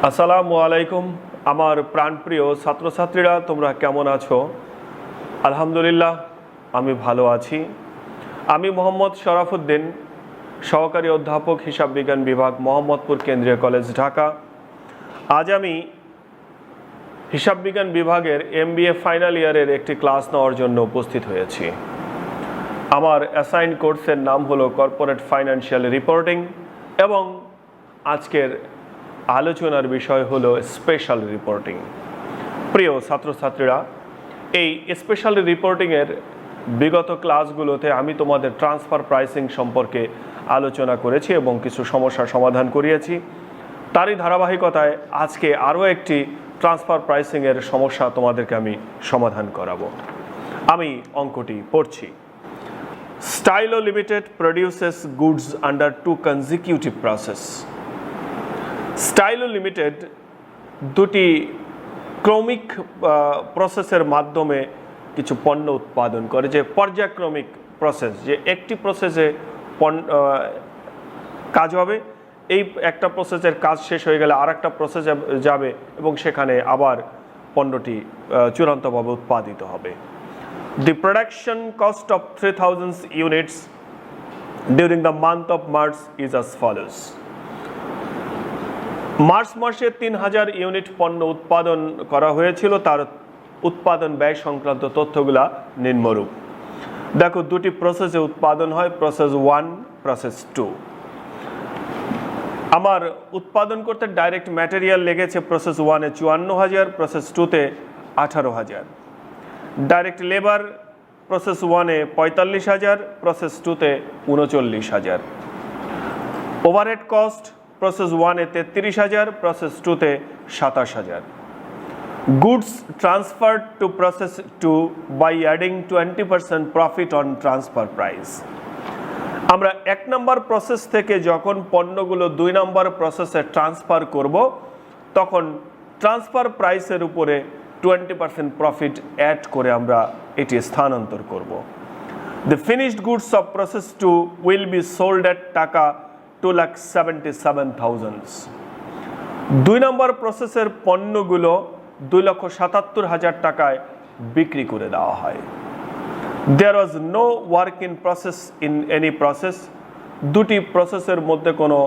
আসসালামু আলাইকুম আমার প্রাণপ্রিয় ছাত্রছাত্রীরা, তোমরা কেমন আছো? আলহামদুলিল্লাহ আমি ভালো আছি। আমি মোহাম্মদ শরাফুদ্দিন, সহকারী অধ্যাপক হিসাব বিজ্ঞান বিভাগ, মোহাম্মদপুর কেন্দ্রীয় কলেজ, ঢাকা। আজ আমি হিসাব বিজ্ঞান বিভাগের MBA ফাইনাল ইয়ারের একটি ক্লাস নেওয়ার জন্য উপস্থিত হয়েছি। আমার অ্যাসাইন কোর্সের নাম হলো কর্পোরেট ফাইন্যান্সিয়াল রিপোর্টিং এবং আজকের আলোচনার বিষয় হলো স্পেশাল রিপোর্টিং। প্রিয় ছাত্রছাত্রীরা, এই স্পেশাল রিপোর্টিংয়ের বিগত ক্লাসগুলোতে আমি তোমাদের ট্রান্সফার প্রাইসিং সম্পর্কে আলোচনা করেছি এবং কিছু সমস্যার সমাধান করিয়েছি। তারই ধারাবাহিকতায় আজকে আরও একটি ট্রান্সফার প্রাইসিংয়ের সমস্যা তোমাদেরকে আমি সমাধান করাবো। আমি অঙ্কটি পড়ছি। Stylo limited produces goods under 2 consecutive process. Stylo limited দুটি ক্রমিক প্রসেসের মাধ্যমে কিছু পণ্য উৎপাদন করে, যে পর্যায়ক্রমিক প্রসেস, যে একটি প্রসেসে কাজ হবে, এই একটা প্রসেসের কাজ শেষ হয়ে গেলে আর একটা প্রসেসে যাবে এবং সেখানে আবার পণ্যটি চূড়ান্তভাবে উৎপাদিত হবে। The production cost of 3000 units during the month of March is as follows. March মাসে 3000 ইউনিট পণ্য উৎপাদন করা হয়েছিল। তার উৎপাদন ব্যয় সংক্রান্ত তথ্যগুলা নিম্নরূপ। দেখো, দুটি প্রসেসে উৎপাদন হয়, প্রসেস 1, প্রসেস 2। আমার উৎপাদন করতে ডাইরেক্ট ম্যাটেরিয়াল লেগেছে প্রসেস 1-এ 54000, প্রসেস 2-তে 18000। ডাইরেক্ট লেবার প্রসেস 1-এ 45000, প্রসেস 2-তে 39000। ওভারহেড কস্ট প্রসেস 1-এ 33000, প্রসেস 2-তে 27000। Goods transferred to process 2 by adding 20% profit on transfer price. আমরা 1 নম্বর প্রসেস থেকে যখন পণ্যগুলো 2 নম্বর প্রসেসে ট্রান্সফার করব, তখন ট্রান্সফার প্রাইসের উপরে 20% প্রফিট অ্যাড করে আমরা এটি স্থানান্তর করব। The finished goods of process 2 will be sold at টাকা 2,77,000। 2 নম্বর প্রসেসের পণ্যগুলো 2,77,000 টাকায় বিক্রি করে দেওয়া হয়। There was no work in process in any process. দুটি প্রসেসের মধ্যে কোনো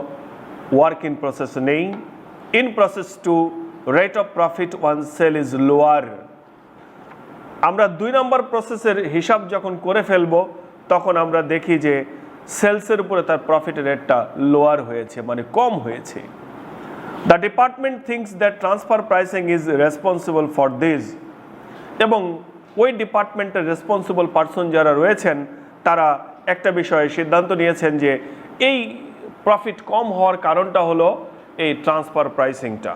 ওয়ার্ক ইন প্রসেস নেই। In process 2 rate of profit on sell is lower. আমরা 2 নম্বর প্রসেসের হিসাব যখন করে ফেলবো, তখন আমরা দেখি যে সেলসের উপরে তার প্রফিটের রেটটা লোয়ার হয়েছে, মানে কম হয়েছে। The department thinks that transfer pricing is responsible for this. এবং ওই ডিপার্টমেন্টের রেসপন্সিবল পার্সন যারা রয়েছেন, তারা একটা বিষয়ে সিদ্ধান্ত নিয়েছেন যে এই প্রফিট কম হওয়ার কারণটা হলো এই ট্রান্সফার প্রাইসিংটা।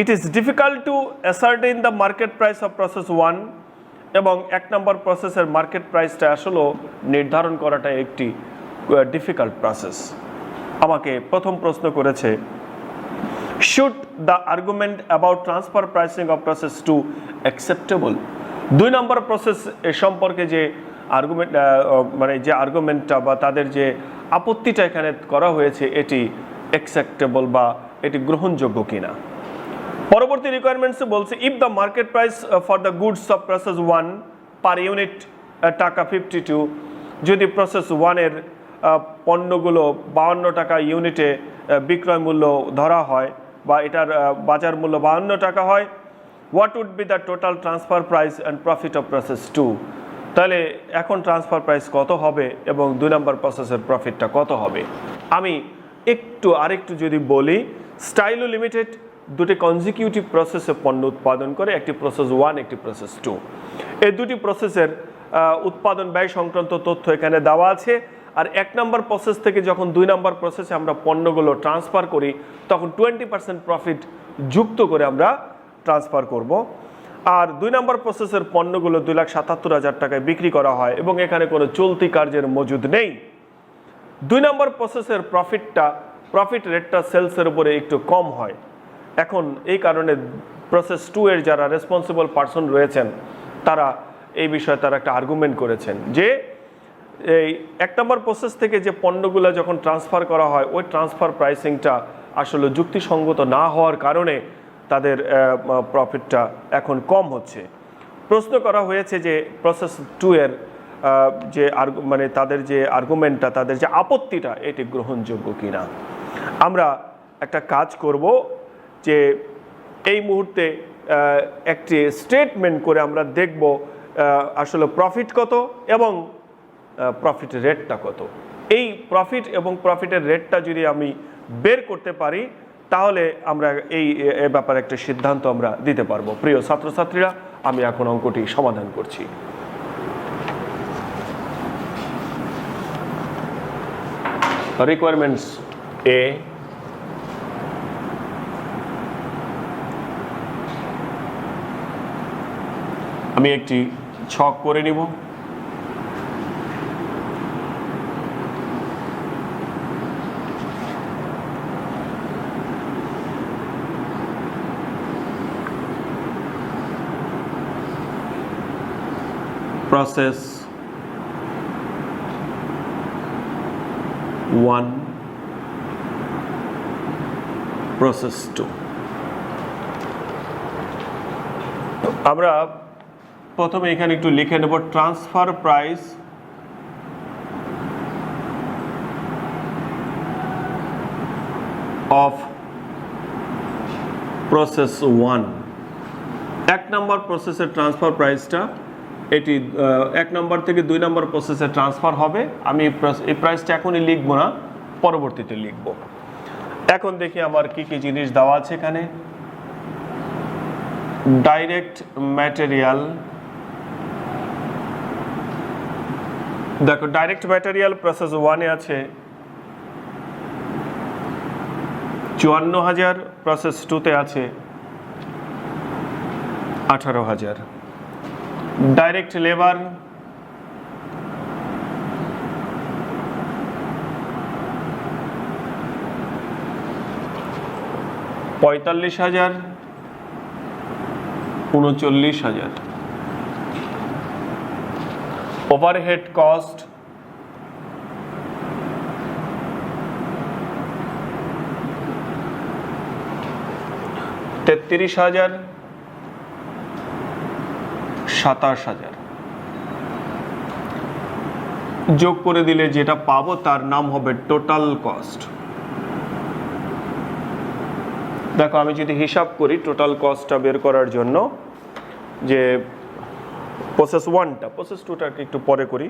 It is difficult to ascertain the market price of process 1। এবং 1 নম্বর প্রসেসের মার্কেট প্রাইসটা আসলেও নির্ধারণ করাটা একটি ডিফিকাল্ট প্রসেস। আমাকে প্রথম প্রশ্ন করেছে, should the argument about transfer pricing of process 2 acceptable. 2 number process সম্পর্কে যে আর্গুমেন্ট, মানে যে আর্গুমেন্টটা বা তাদের যে আপত্তিটা এখানে করা হয়েছে, এটি অ্যাকসেপ্টেবল বা এটি গ্রহণযোগ্য কিনা। পরবর্তী রিকোয়ারমেন্টসে বলছে, if the market price for the goods of process 1 per unit টাকা 52, যদি প্রসেস 1-এর পণ্যগুলো 52 টাকা ইউনিটে বিক্রয় মূল্য ধরা হয় বা এটার বাজার মূল্য 52 টাকা হয়, what would be the total transfer price and profit of process 2। তাহলে এখন ট্রান্সফার প্রাইস কত হবে এবং 2 নম্বর প্রসেসের প্রফিটটা কত হবে। আমি আরেকটু যদি বলি, স্টাইলো লিমিটেড দুটি কনজিকিউটিভ প্রসেসে পণ্য উৎপাদন করে, একটি প্রসেস 1, একটি প্রসেস 2। এই দুটি প্রসেসের উৎপাদন ব্যয় সংক্রান্ত তথ্য এখানে দেওয়া আছে। আর 1 নম্বর প্রসেস থেকে যখন 2 নম্বর প্রসেসে আমরা পণ্যগুলো ট্রান্সফার করি, তখন 20% প্রফিট যুক্ত করে আমরা ট্রান্সফার করব। আর 2 নম্বর প্রসেসের পণ্যগুলো 2,77,000 টাকায় বিক্রি করা হয় এবং এখানে কোনো চলতি কার্যের মজুদ নেই। 2 নম্বর প্রসেসের প্রফিট রেটটা সেলসের উপরে একটু কম হয়। এখন এই কারণে প্রসেস 2-এর যারা রেসপন্সিবল পার্সন রয়েছেন, তারা এই বিষয়ে তারা একটা আর্গুমেন্ট করেছেন যে এই 1 নম্বর প্রসেস থেকে যে পণ্যগুলো যখন ট্রান্সফার করা হয়, ওই ট্রান্সফার প্রাইসিংটা আসলে যুক্তিসঙ্গত না হওয়ার কারণে তাদের প্রফিটটা এখন কম হচ্ছে। প্রশ্ন করা হয়েছে যে প্রসেস 2 এর যে মানে তাদের যে আর্গুমেন্টটা, তাদের যে আপত্তিটা, এটি গ্রহণযোগ্য কিনা। আমরা একটা কাজ করব যে এই মুহূর্তে একটি স্টেটমেন্ট করে আমরা দেখব আসলে প্রফিট কত এবং প্রফিট রেটটা কত। এই প্রফিট এবং প্রফিটের রেটটা যদি আমি বের করতে পারি তাহলে আমরা এই ব্যাপারে একটা সিদ্ধান্ত আমরা দিতে পারবো। প্রিয় ছাত্রছাত্রীরা, আমি এখন অঙ্কটি সমাধান করছি। রিকোয়ারমেন্টস এ, আমি একটি ছক করে নিব। Process 1, process 2। আমরা প্রথমে এখানে একটু লিখে নেব ট্রান্সফার প্রাইস অফ প্রসেস 1। 1 নম্বর প্রসেসের ট্রান্সফার প্রাইসটা, এটি 1 নম্বর থেকে 2 নম্বর প্রসেসে ট্রান্সফার হবে। আমি এই প্রাইসটা এখনই লিখবো না, পরবর্তীতে লিখব। এখন দেখি আমার কি কি জিনিস দেওয়া আছে এখানে। ডাইরেক্ট ম্যাটেরিয়াল, দেখো ডাইরেক্ট ম্যাটেরিয়াল প্রসেস 1 এ আছে 54,000, প্রসেস 2 তে আছে 18,000। Direct labour $45,000, 39,000। Overhead cost $33,000, 27,000। যোগ করে দিলে যেটা পাবো তার নাম হবে টোটাল কস্ট। দেখো আমি যদি হিসাব করি টোটাল কস্টটা বের করার জন্য, যে প্রসেস 1টা, প্রসেস 2টাকে একটু পরে করি।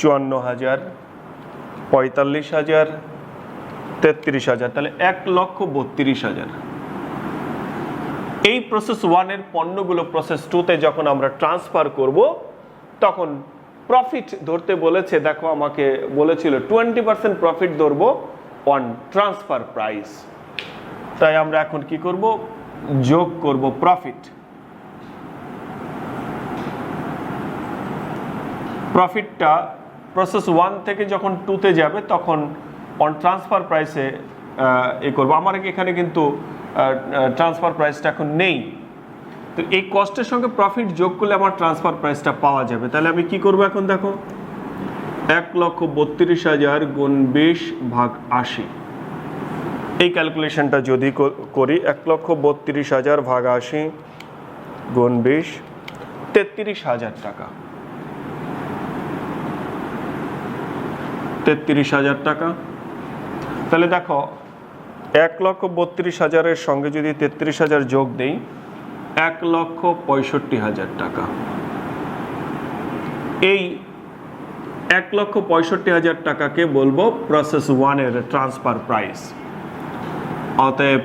54,000, 45,000, 33,000, তাহলে 1,32,000। এই প্রসেস 1 এর পণ্যগুলো প্রসেস 2তে যখন আমরা ট্রান্সফার করব তখন প্রফিট ধরতে বলেছে। দেখো আমাকে বলেছিল 20% প্রফিট ধরবো অন ট্রান্সফার প্রাইস। তাই আমরা এখন কি করব, যোগ করব প্রফিট। প্রফিটটা প্রসেস 1 থেকে যখন 2তে যাবে তখন অন ট্রান্সফার প্রাইসে করব। আমার এখানে কিন্তু ট্রান্সফার প্রাইসটা এখন নেই, তো এই কস্টের সঙ্গে প্রফিট যোগ করলে আমার ট্রান্সফার প্রাইসটা পাওয়া যাবে। তাহলে আমি কি করব এখন, দেখো 1,32,000 গুণ 20 ভাগ 80। এই ক্যালকুলেশনটা যদি করি, 1,32,000 ভাগ 80 গুণ 20, 33,000 টাকা। 33,000 টাকা। তাহলে দেখো 1,32,000-এর সঙ্গে যদি 33,000 যোগ দেই, 1,65,000 টাকা। এই 1,65,000 টাকাকে বলবো প্রসেস 1 এর ট্রান্সফার প্রাইস। অতএব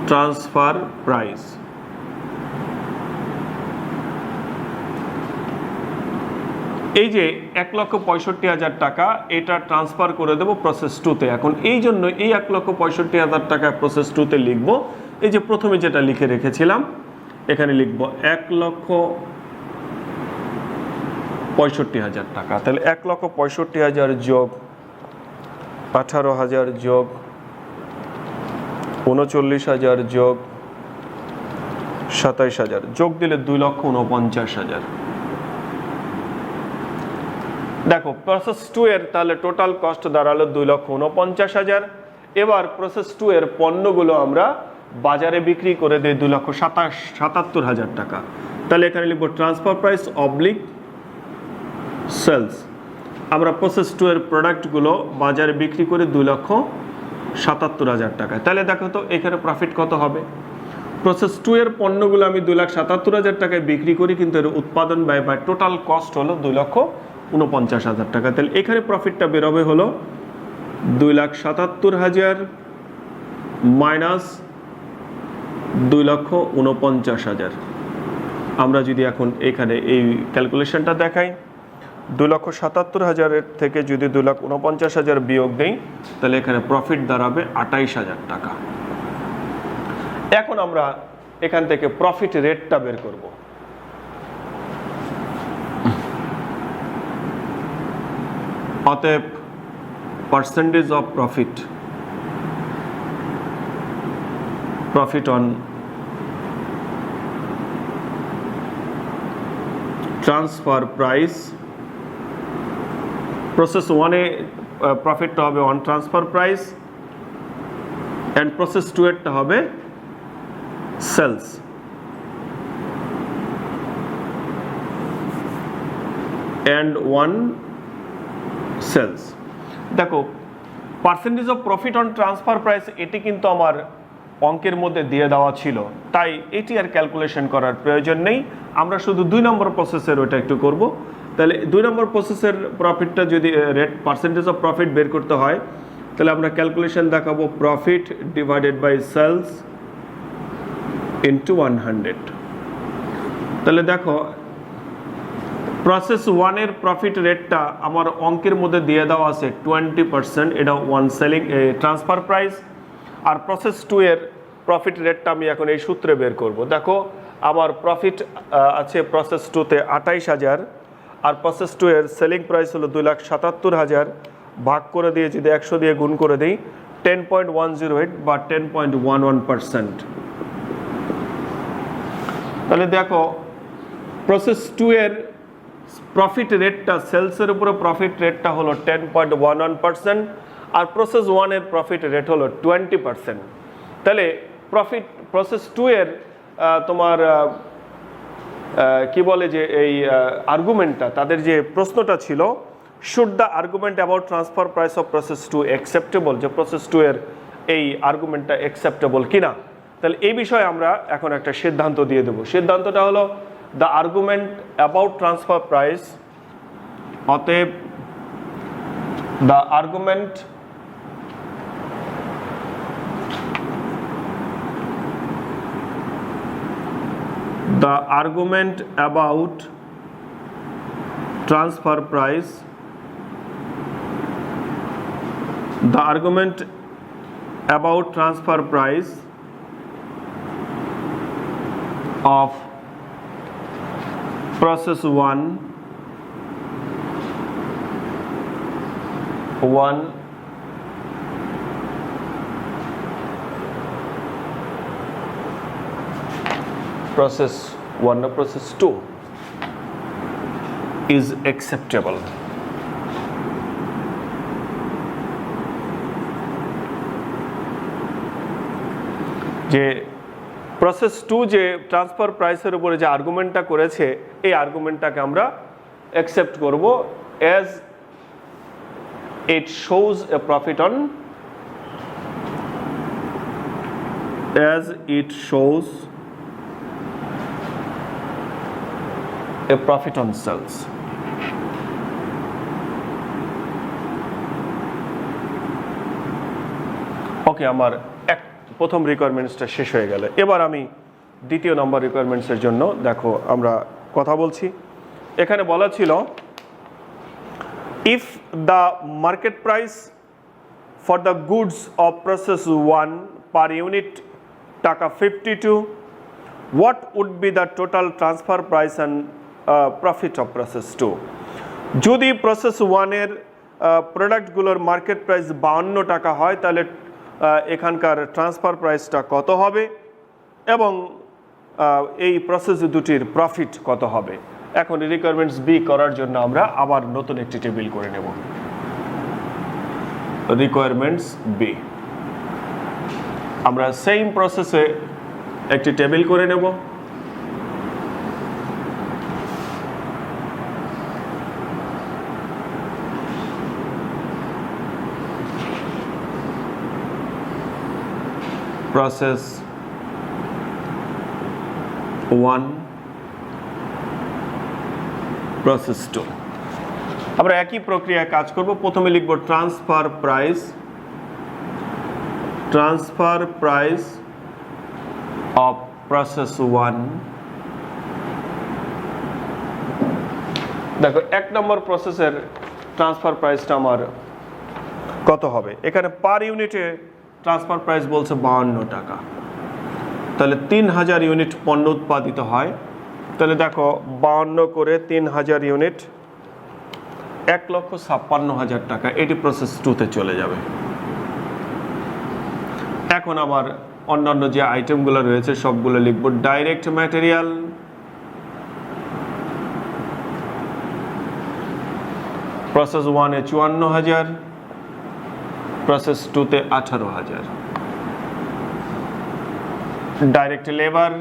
ট্রান্সফার প্রাইস এই যে 1,65,000 টাকা, এটা ট্রান্সফার করে দেবো প্রসেস 2তে। এখন এই জন্য এই 1,65,000 টাকা প্রসেস 2তে লিখবো। এই যে প্রথমে যেটা লিখে রেখেছিলাম এখানে লিখবো 1,65,000 টাকা। তাহলে 1,65,000 যোগ 18,000 যোগ 39,000 যোগ 27,000 যোগ দিলে 2,49,000। দেখো প্রসেস 2 এর তাহলে টোটাল কস্ট দাঁড়ালো 2,49,000। এবার প্রসেস 2 এর পণ্যগুলো আমরা বাজারে বিক্রি করে দেই 2,77,000 টাকা। তাহলে এখানে লিখবো ট্রান্সফার প্রাইস অবলিক সেলস। আমরা প্রসেস 2 এর প্রোডাক্টগুলো বাজারে বিক্রি করে 2,77,000 টাকা। তাহলে দেখো তো এখানে প্রফিট কত হবে। প্রসেস 2 এর পণ্যগুলো আমি 2,77,000 টাকায় বিক্রি করি, কিন্তু এর উৎপাদন ব্যয় বা টোটাল কস্ট হলো 2,49,000 টাকা। তাহলে এখানে প্রফিটটা বেরোবে হলো 2,77,000 মাইনাস 2,49,000। আমরা যদি এখন এখানে এই ক্যালকুলেশনটা দেখাই, 2,77,000 থেকে যদি 2,49,000 বিয়োগ দেই, তাহলে এখানে প্রফিট দাঁড়াবে 28,000 টাকা। এখন আমরা এখান থেকে প্রফিট রেটটা বের করব। অতএব percentage of profit on transfer price, process 1 এ প্রফিটটা হবে on transfer price and process 2 এরটা হবে সেলস। And 1 sales. দেখো percentage of profit on transfer price এটি কিন্তু আমার অঙ্কের মধ্যে দিয়ে দেওয়া ছিল, তাই এটি আর ক্যালকুলেশন করার প্রয়োজন নেই। আমরা শুধু 2 নম্বর প্রসেসের ওটা একটু করব। তাহলে 2 নম্বর প্রসেসের প্রফিটটা যদি রেট পার্সেন্টেজ অফ প্রফিট বের করতে হয়, তাহলে আমরা ক্যালকুলেশন দেখাবো profit divided by sales into 100। তাহলে দেখো প্রসেস 1 এর প্রফিট রেটটা আমার অঙ্কের মধ্যে দিয়ে দেওয়া আছে 20%, এটা ওয়ান সেলিং ট্রান্সফার প্রাইস। আর প্রসেস 2 এর প্রফিট রেটটা আমি এখন এই সূত্রে বের করব। দেখো আমার প্রফিট আছে প্রসেস 2 তে 28,000, আর প্রসেস 2 এর সেলিং প্রাইস হলো 2,77,000, ভাগ করে দিয়ে যদি 100 দিয়ে গুণ করে দিই 10.108 বা 10.11%। তাহলে দেখো প্রসেস 2 এর প্রফিট রেটটা সেলসের উপরে প্রফিট রেটটা হলো 10.11%, আর প্রসেস 1 এর প্রফিট রেট হলো 20%। তাহলে প্রসেস 2 এর তোমার কি বলে যে এই আর্গুমেন্টটা, তাদের যে প্রশ্নটা ছিল, should the argument about transfer price of process 2 acceptable, যে প্রসেস 2 এর এই আর্গুমেন্টটা অ্যাকসেপ্টেবল কিনা। তাহলে এই বিষয়ে আমরা এখন একটা সিদ্ধান্ত দিয়ে দেব। সিদ্ধান্তটা হলো the argument about transfer price, অতএব the argument about transfer price, the argument about transfer price of process 1 process 1 or process 2 is acceptable. যে প্রসেস 2 যে ট্রান্সফার প্রাইসের উপরে যে আর্গুমেন্টটা করেছে, এই আর্গুমেন্টটাকে আমরা অ্যাকসেপ্ট করব as it shows a profit on a profit on sales. ওকে, আমার প্রথম রিকোয়ারমেন্টসটা শেষ হয়ে গেল। এবার আমি দ্বিতীয় নম্বর রিকোয়ারমেন্টসের জন্য দেখো আমরা কথা বলছি। এখানে বলা ছিল if the market price for the goods of process 1 per unit টাকা 52, what would be the total transfer price and profit of process 2? যদি প্রসেস 1 এর প্রোডাক্টগুলোর মার্কেট প্রাইস 52 টাকা হয়, তাহলে এখানকার ট্রান্সফার প্রাইসটা কত হবে এবং এই প্রসেস দুটির প্রফিট কত হবে। এখন রিকোয়ারমেন্টস বি করার জন্য আমরা আবার নতুন একটি টেবিল করে নেব। রিকোয়ারমেন্টস বি আমরা সেম প্রসেসে একটি টেবিল করে নেব। Process 1, process 2। আমরা একই প্রক্রিয়ায় কাজ করব। প্রথমে লিখব ট্রান্সফার প্রাইস অফ প্রসেস 1। দেখো 1 নম্বর প্রসেসের ট্রান্সফার প্রাইসটা আমার কত হবে? এখানে পার ইউনিটে ট্রান্সফার প্রাইস বলছে 52 টাকা। তাহলে 3000 ইউনিট পণ্য উৎপাদিত হয়। তাহলে দেখো 52 করে 3000 ইউনিট 1,56,000 টাকা, এটি প্রসেস 2তে চলে যাবে। এখন আবার অন্যান্য যে আইটেমগুলো রয়েছে সবগুলো লিখব। ডাইরেক্ট ম্যাটেরিয়াল প্রসেস 1-এ 54,000, প্রসেস 2তে 18,000। ডাইরেক্ট লেবার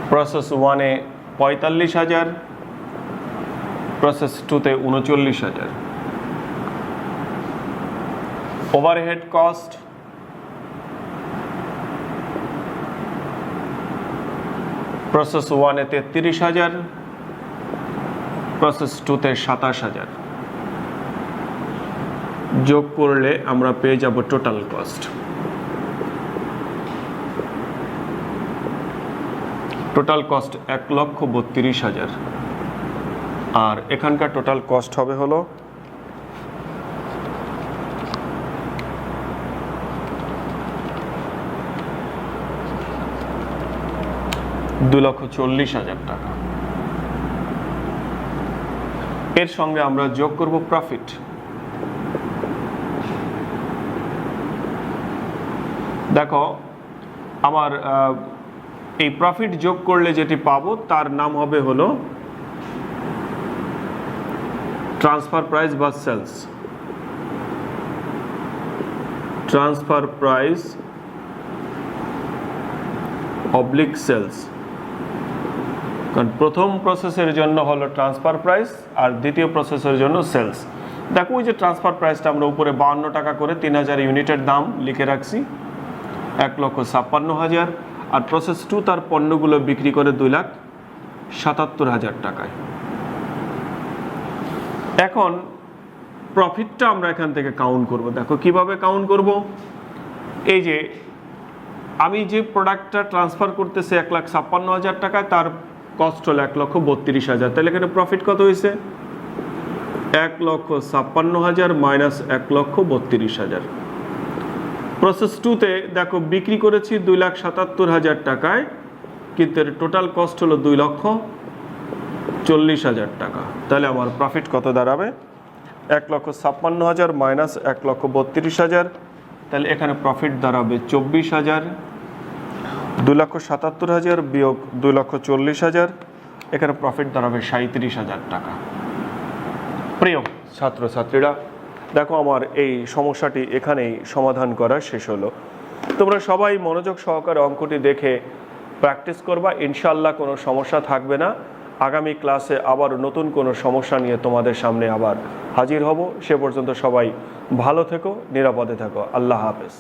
প্রসেস 1-এ 45,000, প্রসেস 2তে 39,000। ওভারহেড কস্ট প্রসেস 1-এ 33,000, প্রসেস 2তে 27,000। যোগ করলে আমরা পেয়ে যাব টোটাল কস্ট। Total cost 1,32,000। আর এখানকার টোটাল কস্ট হবে হলো 2,40,000 টাকা। এর সঙ্গে আমরা যোগ করব প্রফিট। দেখো আমার এই প্রফিট যোগ করলে যেটি পাবো তার নাম হবে হলো ট্রান্সফার প্রাইস বা sales. Transfer price oblique sales. কারণ প্রথম প্রসেসের জন্য হলো ট্রান্সফার প্রাইস আর দ্বিতীয় প্রসেসের জন্য সেলস। দেখো ওই যে ট্রান্সফার প্রাইসটা আমরা উপরে 52 টাকা করে 3000 ইউনিটের দাম লিখে রাখছি, 1,56,000। আর প্রসেস 2 তার পণ্যগুলো বিক্রি করে 2,77,000 টাকায়। এখন প্রফিটটা আমরা এখান থেকে কাউন্ট করব। দেখো কিভাবে কাউন্ট করব। এই যে আমি যে প্রোডাক্টটা ট্রান্সফার করতেছি 1,56,000 টাকায়, তার কস্ট হলো 1,32,000। তাহলে এখানে প্রফিট কত হয়েছে? 1,56,000 মাইনাস 1,32,000। প্রসেস 2তে দেখো বিক্রি করেছি 2,77,000 টাকায়, কিন্তু এর টোটাল কস্ট হলো 2,40,000 টাকা। তাহলে আমার প্রফিট কত দাঁড়াবে? 1,56,000 মাইনাস 1,32,000। তাহলে এখানে প্রফিট দাঁড়াবে 24,000। 2,77,000 বিয়োগ 2,40,000, এখানে প্রফিট দাঁড়াবে 37,000 টাকা। প্রিয় ছাত্রছাত্রীরা, দেখো আমার এই সমস্যাটি এখানেই সমাধান করা শেষ হলো। তোমরা সবাই মনোযোগ সহকারে অঙ্কটি দেখে প্র্যাকটিস করবা, ইনশাআল্লাহ কোনো সমস্যা থাকবে না। আগামী ক্লাসে আবার নতুন কোনো সমস্যা নিয়ে তোমাদের সামনে আবার হাজির হব। সে পর্যন্ত সবাই ভালো থেকো, নিরাপদে থাকো। আল্লাহ হাফেজ।